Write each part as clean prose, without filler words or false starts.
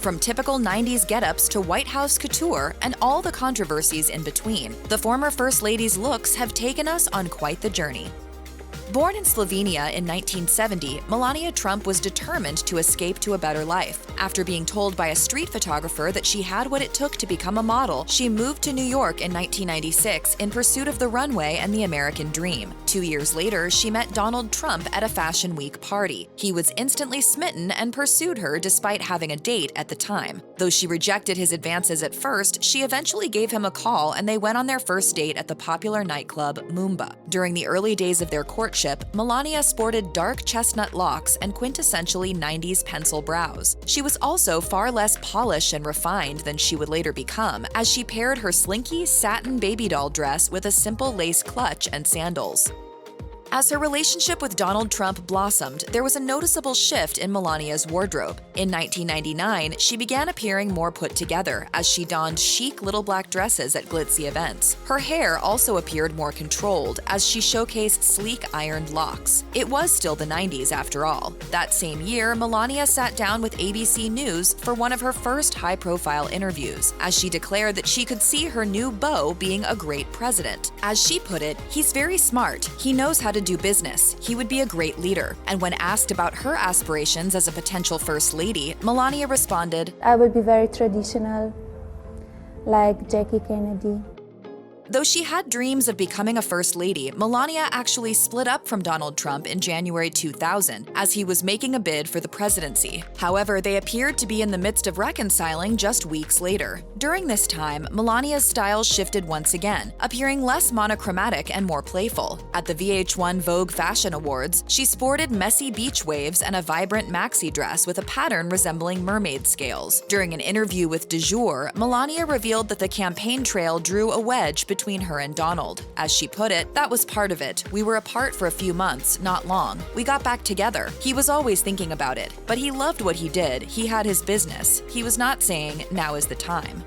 from typical 90s getups to White House couture and all the controversies in between. The former First Lady's looks have taken us on quite the journey. Born in Slovenia in 1970, Melania Trump was determined to escape to a better life. After being told by a street photographer that she had what it took to become a model, she moved to New York in 1996 in pursuit of the runway and the American dream. 2 years later, she met Donald Trump at a Fashion Week party. He was instantly smitten and pursued her despite having a date at the time. Though she rejected his advances at first, she eventually gave him a call and they went on their first date at the popular nightclub Moomba. During the early days of their courtship, Melania sported dark chestnut locks and quintessentially 90s pencil brows. She was also far less polished and refined than she would later become, as she paired her slinky satin baby doll dress with a simple lace clutch and sandals. As her relationship with Donald Trump blossomed, there was a noticeable shift in Melania's wardrobe. In 1999, she began appearing more put together as she donned chic little black dresses at glitzy events. Her hair also appeared more controlled as she showcased sleek ironed locks. It was still the 90s after all. That same year, Melania sat down with ABC News for one of her first high-profile interviews, as she declared that she could see her new beau being a great president. As she put it, "He's very smart. He knows how to do business. He would be a great leader." And when asked about her aspirations as a potential first lady, Melania responded, "I will be very traditional, like Jackie Kennedy." Though she had dreams of becoming a first lady, Melania actually split up from Donald Trump in January 2000 as he was making a bid for the presidency. However, they appeared to be in the midst of reconciling just weeks later. During this time, Melania's style shifted once again, appearing less monochromatic and more playful. At the VH1 Vogue Fashion Awards, she sported messy beach waves and a vibrant maxi dress with a pattern resembling mermaid scales. During an interview with De Jour, Melania revealed that the campaign trail drew a wedge between her and Donald. As she put it, "That was part of it. We were apart for a few months, not long. We got back together. He was always thinking about it, but he loved what he did. He had his business. He was not saying, 'Now is the time.'"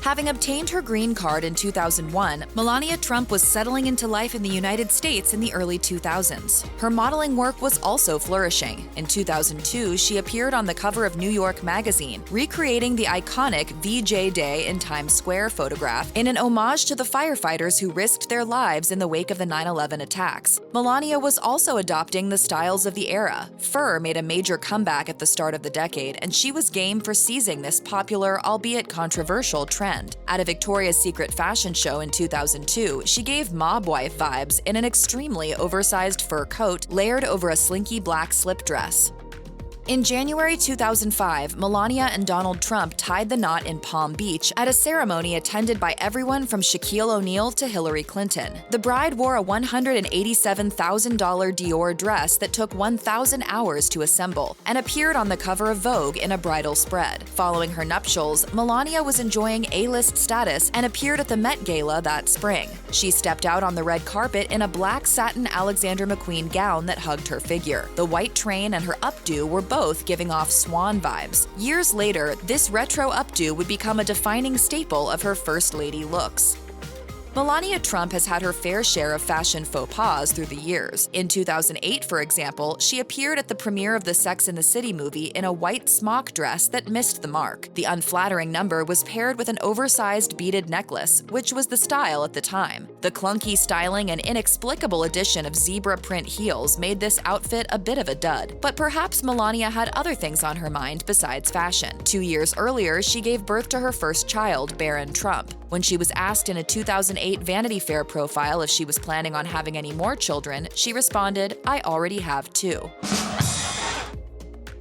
Having obtained her green card in 2001, Melania Trump was settling into life in the United States in the early 2000s. Her modeling work was also flourishing. In 2002, she appeared on the cover of New York Magazine, recreating the iconic VJ Day in Times Square photograph in an homage to the firefighters who risked their lives in the wake of the 9/11 attacks. Melania was also adopting the styles of the era. Fur made a major comeback at the start of the decade, and she was game for seizing this popular, albeit controversial, trend. At a Victoria's Secret fashion show in 2002, she gave mob wife vibes in an extremely oversized fur coat layered over a slinky black slip dress. In January 2005, Melania and Donald Trump tied the knot in Palm Beach at a ceremony attended by everyone from Shaquille O'Neal to Hillary Clinton. The bride wore a $187,000 Dior dress that took 1,000 hours to assemble and appeared on the cover of Vogue in a bridal spread. Following her nuptials, Melania was enjoying A-list status and appeared at the Met Gala that spring. She stepped out on the red carpet in a black satin Alexander McQueen gown that hugged her figure. The white train and her updo were both giving off swan vibes. Years later, this retro updo would become a defining staple of her First Lady looks. Melania Trump has had her fair share of fashion faux pas through the years. In 2008, for example, she appeared at the premiere of the Sex and the City movie in a white smock dress that missed the mark. The unflattering number was paired with an oversized beaded necklace, which was the style at the time. The clunky styling and inexplicable addition of zebra print heels made this outfit a bit of a dud. But perhaps Melania had other things on her mind besides fashion. 2 years earlier, she gave birth to her first child, Barron Trump. When she was asked in a 2008 Vanity Fair profile if she was planning on having any more children, she responded, "I already have 2."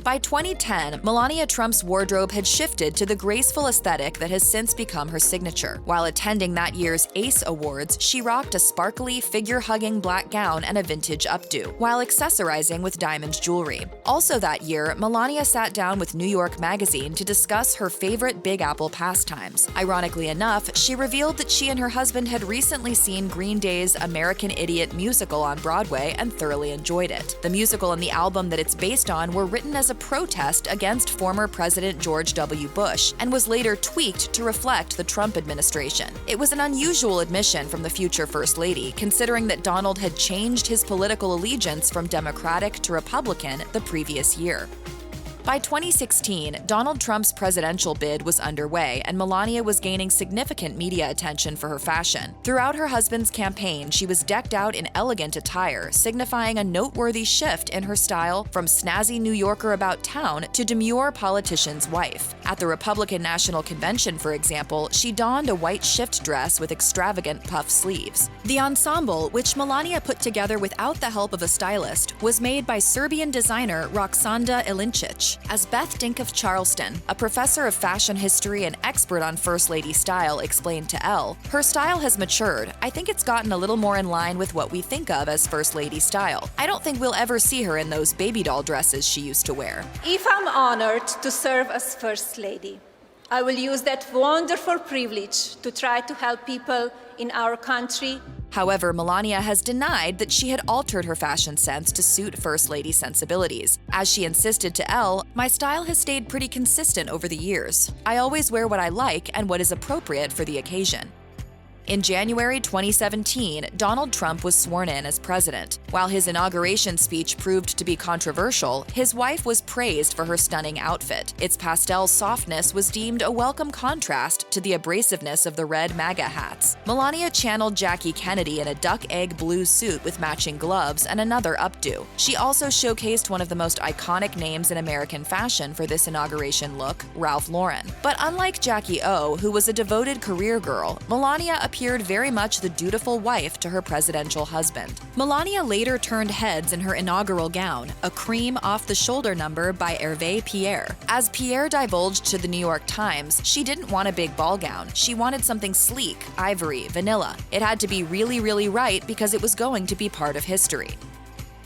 By 2010, Melania Trump's wardrobe had shifted to the graceful aesthetic that has since become her signature. While attending that year's ACE Awards, she rocked a sparkly, figure-hugging black gown and a vintage updo, while accessorizing with diamond jewelry. Also that year, Melania sat down with New York Magazine to discuss her favorite Big Apple pastimes. Ironically enough, she revealed that she and her husband had recently seen Green Day's American Idiot musical on Broadway and thoroughly enjoyed it. The musical and the album that it's based on were written as a protest against former President George W. Bush and was later tweaked to reflect the Trump administration. It was an unusual admission from the future First Lady, considering that Donald had changed his political allegiance from Democratic to Republican the previous year. By 2016, Donald Trump's presidential bid was underway, and Melania was gaining significant media attention for her fashion. Throughout her husband's campaign, she was decked out in elegant attire, signifying a noteworthy shift in her style from snazzy New Yorker about town to demure politician's wife. At the Republican National Convention, for example, she donned a white shift dress with extravagant puff sleeves. The ensemble, which Melania put together without the help of a stylist, was made by Serbian designer Roksanda Ilincic. As Beth Dink of Charleston, a professor of fashion history and expert on First Lady style, explained to Elle, her style has matured. I think it's gotten a little more in line with what we think of as First Lady style. I don't think we'll ever see her in those baby doll dresses she used to wear. If I'm honored to serve as First Lady, I will use that wonderful privilege to try to help people in our country. However, Melania has denied that she had altered her fashion sense to suit First Lady sensibilities. As she insisted to Elle, "My style has stayed pretty consistent over the years. I always wear what I like and what is appropriate for the occasion." In January 2017, Donald Trump was sworn in as president. While his inauguration speech proved to be controversial, his wife was praised for her stunning outfit. Its pastel softness was deemed a welcome contrast to the abrasiveness of the red MAGA hats. Melania channeled Jackie Kennedy in a duck egg blue suit with matching gloves and another updo. She also showcased one of the most iconic names in American fashion for this inauguration look, Ralph Lauren. But unlike Jackie O, who was a devoted career girl, Melania appeared very much the dutiful wife to her presidential husband. Melania later turned heads in her inaugural gown, a cream off-the-shoulder number by Hervé Pierre. As Pierre divulged to the New York Times, she didn't want a big ball gown. She wanted something sleek, ivory, vanilla. It had to be really, really right because it was going to be part of history.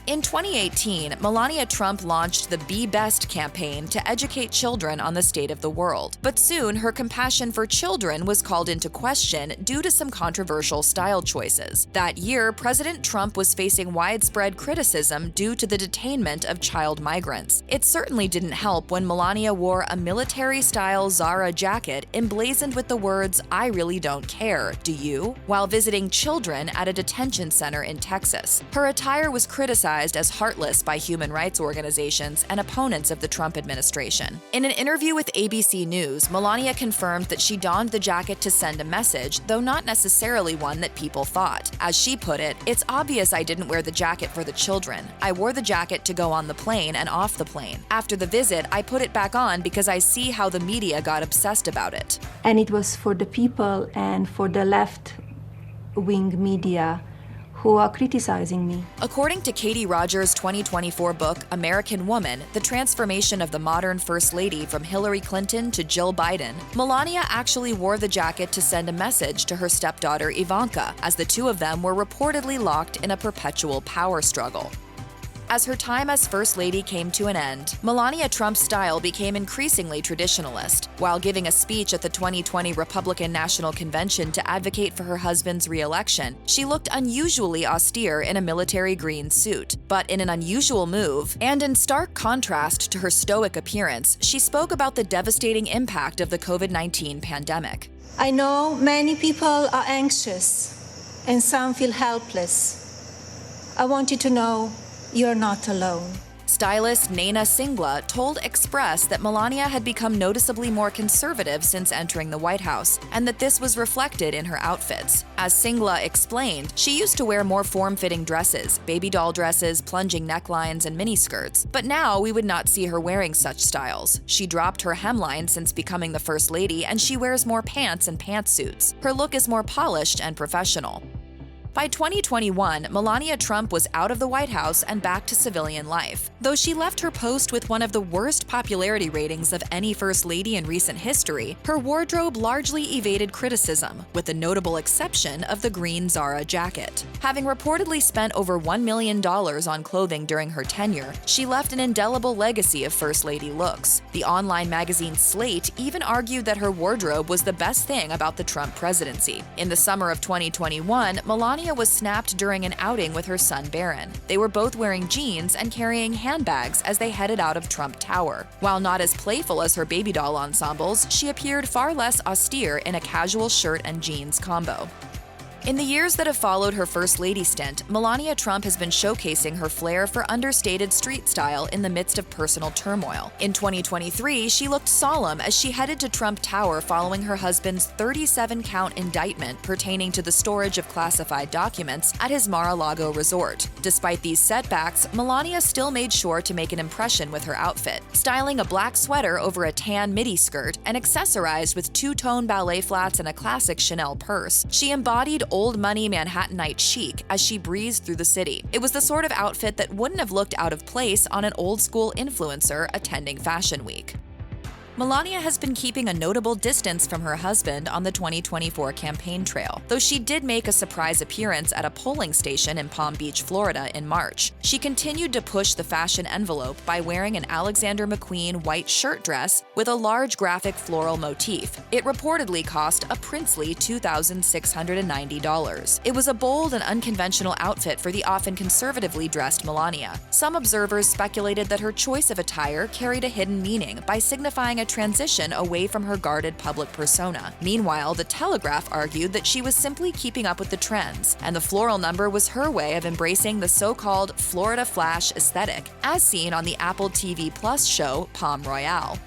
In 2018, Melania Trump launched the Be Best campaign to educate children on the state of the world. But soon, her compassion for children was called into question due to some controversial style choices. That year, President Trump was facing widespread criticism due to the detainment of child migrants. It certainly didn't help when Melania wore a military-style Zara jacket emblazoned with the words, "I really don't care, do you?" while visiting children at a detention center in Texas. Her attire was criticized as heartless by human rights organizations and opponents of the Trump administration. In an interview with ABC News, Melania confirmed that she donned the jacket to send a message, though not necessarily one that people thought. As she put it, "It's obvious I didn't wear the jacket for the children. I wore the jacket to go on the plane and off the plane. After the visit, I put it back on because I see how the media got obsessed about it." And it was for the people and for the left-wing media who are criticizing me. According to Katie Rogers' 2024 book, American Woman, The Transformation of the Modern First Lady from Hillary Clinton to Jill Biden, Melania actually wore the jacket to send a message to her stepdaughter Ivanka, as the two of them were reportedly locked in a perpetual power struggle. As her time as First Lady came to an end, Melania Trump's style became increasingly traditionalist. While giving a speech at the 2020 Republican National Convention to advocate for her husband's re-election, she looked unusually austere in a military green suit. But in an unusual move, and in stark contrast to her stoic appearance, she spoke about the devastating impact of the COVID-19 pandemic. I know many people are anxious and some feel helpless. I want you to know you're not alone. Stylist Naina Singla told Express that Melania had become noticeably more conservative since entering the White House, and that this was reflected in her outfits. As Singla explained, she used to wear more form-fitting dresses, baby doll dresses, plunging necklines, and miniskirts. But now we would not see her wearing such styles. She dropped her hemline since becoming the First Lady, and she wears more pants and pantsuits. Her look is more polished and professional. By 2021, Melania Trump was out of the White House and back to civilian life. Though she left her post with one of the worst popularity ratings of any First Lady in recent history, her wardrobe largely evaded criticism, with the notable exception of the green Zara jacket. Having reportedly spent over $1 million on clothing during her tenure, she left an indelible legacy of First Lady looks. The online magazine Slate even argued that her wardrobe was the best thing about the Trump presidency. In the summer of 2021, Melania was snapped during an outing with her son Barron. They were both wearing jeans and carrying handbags as they headed out of Trump Tower. While not as playful as her baby doll ensembles, she appeared far less austere in a casual shirt and jeans combo. In the years that have followed her First Lady stint, Melania Trump has been showcasing her flair for understated street style in the midst of personal turmoil. In 2023, she looked solemn as she headed to Trump Tower following her husband's 37-count indictment pertaining to the storage of classified documents at his Mar-a-Lago resort. Despite these setbacks, Melania still made sure to make an impression with her outfit, styling a black sweater over a tan midi skirt and accessorized with two-tone ballet flats and a classic Chanel purse. She embodied old-money Manhattanite chic as she breezed through the city. It was the sort of outfit that wouldn't have looked out of place on an old-school influencer attending Fashion Week. Melania has been keeping a notable distance from her husband on the 2024 campaign trail, though she did make a surprise appearance at a polling station in Palm Beach, Florida in March. She continued to push the fashion envelope by wearing an Alexander McQueen white shirt dress with a large graphic floral motif. It reportedly cost a princely $2,690. It was a bold and unconventional outfit for the often conservatively dressed Melania. Some observers speculated that her choice of attire carried a hidden meaning by signifying a transition away from her guarded public persona. Meanwhile, The Telegraph argued that she was simply keeping up with the trends, and the floral number was her way of embracing the so-called Florida Flash aesthetic, as seen on the Apple TV Plus show Palm Royale.